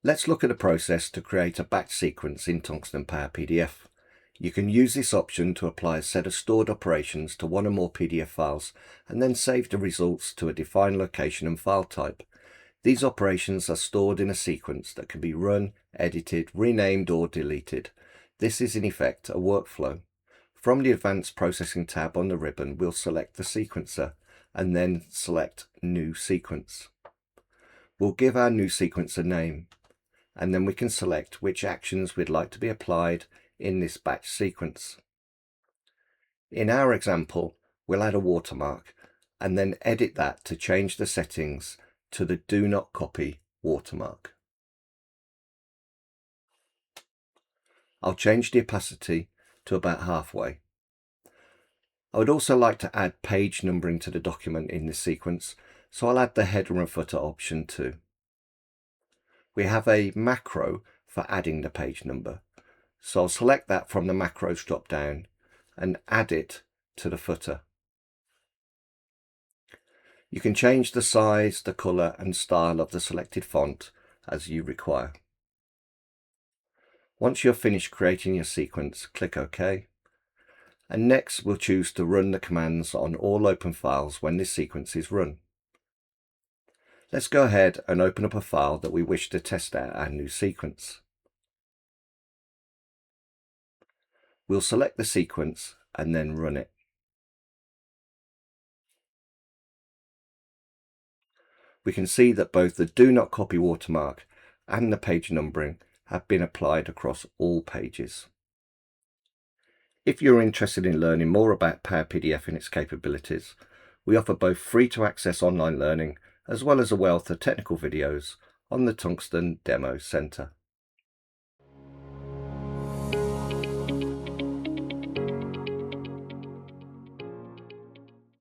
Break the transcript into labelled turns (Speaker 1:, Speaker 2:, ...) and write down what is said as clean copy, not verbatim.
Speaker 1: Let's look at a process to create a batch sequence in Tungsten Power PDF. You can use this option to apply a set of stored operations to one or more PDF files and then save the results to a defined location and file type. These operations are stored in a sequence that can be run, edited, renamed or deleted. This is in effect a workflow. From the Advanced Processing tab on the ribbon, we'll select the sequencer and then select New Sequence. We'll give our new sequence a name, and then we can select which actions we'd like to be applied in this batch sequence. In our example, we'll add a watermark and then edit that to change the settings to the Do Not Copy watermark. I'll change the opacity to about halfway. I would also like to add page numbering to the document in this sequence, so I'll add the header and footer option too. We have a macro for adding the page number, so I'll select that from the macros drop down and add it to the footer. You can change the size, the colour and style of the selected font as you require. Once you're finished creating your sequence, click OK. And next we'll choose to run the commands on all open files when this sequence is run. Let's go ahead and open up a file that we wish to test out our new sequence. We'll select the sequence and then run it. We can see that both the Do Not Copy watermark and the page numbering have been applied across all pages. If you're interested in learning more about Power PDF and its capabilities, we offer both free to access online learning as well as a wealth of technical videos on the Tungsten Demo Center.